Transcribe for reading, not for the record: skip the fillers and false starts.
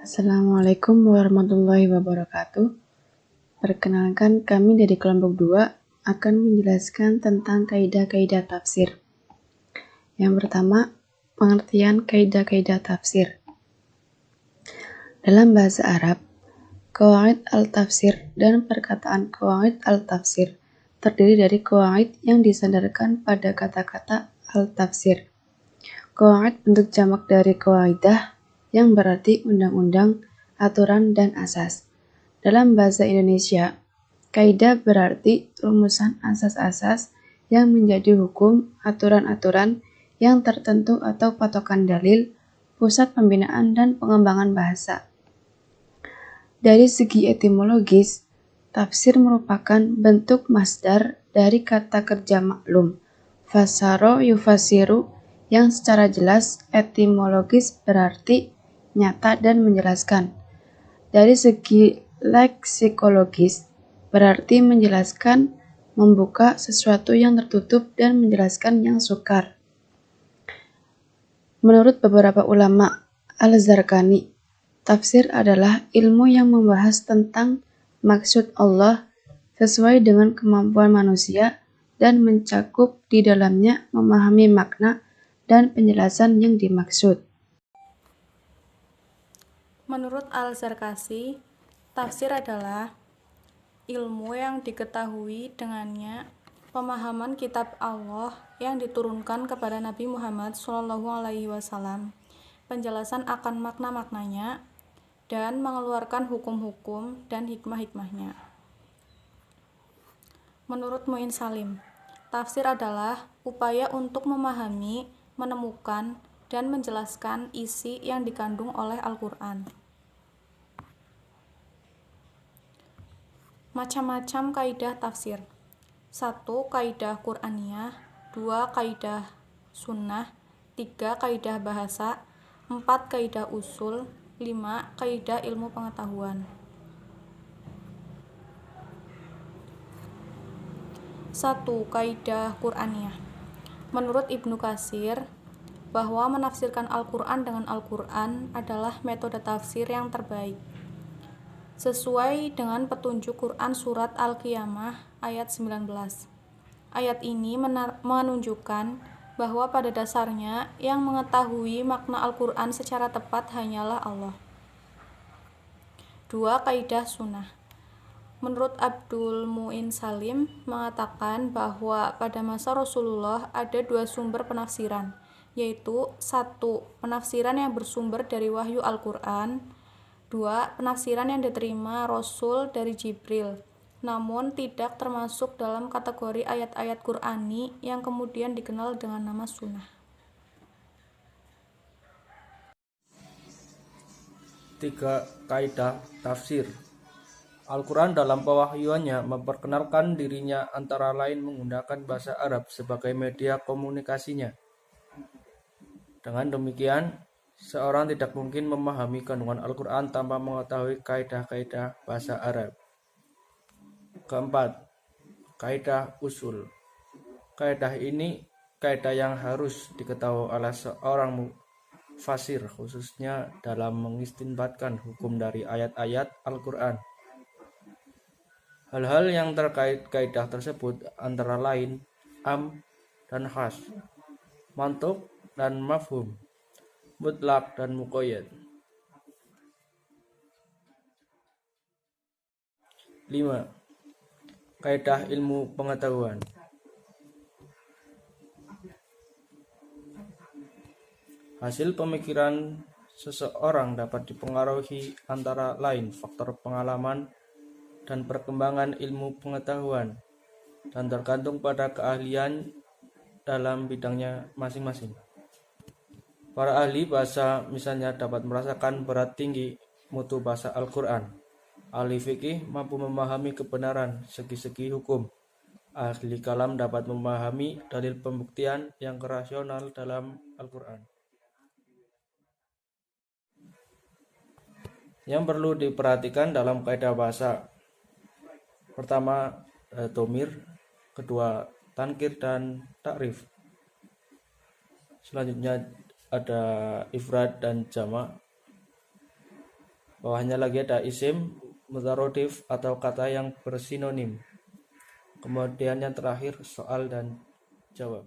Assalamualaikum warahmatullahi wabarakatuh. Perkenalkan, kami dari kelompok 2 akan menjelaskan tentang kaidah-kaidah tafsir. Yang pertama, pengertian kaidah-kaidah tafsir. Dalam bahasa Arab, qawaid al-tafsir dan perkataan qawaid al-tafsir terdiri dari qawaid yang disandarkan pada kata-kata al-tafsir. Qawaid bentuk jamak dari qawaidah yang berarti undang-undang, aturan, dan asas. Dalam bahasa Indonesia, kaidah berarti rumusan asas-asas yang menjadi hukum, aturan-aturan yang tertentu atau patokan dalil, pusat pembinaan dan pengembangan bahasa. Dari segi etimologis, tafsir merupakan bentuk masdar dari kata kerja maklum, fasaro yufasiru, yang secara jelas etimologis berarti nyata dan menjelaskan. Dari segi leksikologis, berarti menjelaskan, membuka sesuatu yang tertutup dan menjelaskan yang sukar. Menurut beberapa ulama Al-Zarqani, tafsir adalah ilmu yang membahas tentang maksud Allah sesuai dengan kemampuan manusia dan mencakup di dalamnya memahami makna dan penjelasan yang dimaksud. Menurut Al-Zarqasi, tafsir adalah ilmu yang diketahui dengannya pemahaman kitab Allah yang diturunkan kepada Nabi Muhammad SAW, penjelasan akan makna-maknanya, dan mengeluarkan hukum-hukum dan hikmah-hikmahnya. Menurut Mu'in Salim, tafsir adalah upaya untuk memahami, menemukan, dan menjelaskan isi yang dikandung oleh Al-Quran. Macam-macam kaidah tafsir. 1. Kaidah Qur'aniyah. 2. Kaidah sunnah. 3. Kaidah bahasa. 4. Kaidah usul. 5. Kaidah ilmu pengetahuan. 1. Kaidah Qur'aniyah. Menurut Ibnu Katsir, bahwa menafsirkan Al-Quran dengan Al-Quran adalah metode tafsir yang terbaik, sesuai dengan petunjuk Quran Surat Al-Qiyamah ayat 19. Ayat ini menunjukkan bahwa pada dasarnya yang mengetahui makna Al-Quran secara tepat hanyalah Allah. 2. Kaidah sunnah. Menurut Abdul Mu'in Salim mengatakan bahwa pada masa Rasulullah ada 2 sumber penafsiran, yaitu 1. Penafsiran yang bersumber dari wahyu Al-Quran. 2. Penafsiran yang diterima Rasul dari Jibril, namun tidak termasuk dalam kategori ayat-ayat Qur'ani yang kemudian dikenal dengan nama sunnah. 3. Kaidah tafsir. Al-Quran dalam pewahyuannya memperkenalkan dirinya antara lain menggunakan bahasa Arab sebagai media komunikasinya. Dengan demikian, seorang tidak mungkin memahami kandungan Al-Quran tanpa mengetahui kaidah-kaidah bahasa Arab. Keempat, kaidah usul. Kaidah ini kaidah yang harus diketahui oleh seorang mufasir, khususnya dalam mengistinbatkan hukum dari ayat-ayat Al-Quran. Hal-hal yang terkait kaidah tersebut antara lain am dan khas, mantuk dan mafhum, mutlak dan muqayyad. 5. Kaidah ilmu pengetahuan. Hasil pemikiran seseorang dapat dipengaruhi antara lain faktor pengalaman dan perkembangan ilmu pengetahuan, dan tergantung pada keahlian dalam bidangnya masing-masing. Para ahli bahasa misalnya dapat merasakan berat tinggi mutu bahasa Al-Quran. Ahli fikih mampu memahami kebenaran segi-segi hukum. Ahli kalam dapat memahami dalil pembuktian yang rasional dalam Al-Quran. Yang perlu diperhatikan dalam kaidah bahasa: pertama, domir. Kedua, tankir dan takrif. Selanjutnya ada ifrad dan jamak. Bawahnya lagi ada isim, mutarodif atau kata yang bersinonim. Kemudian yang terakhir soal dan jawab.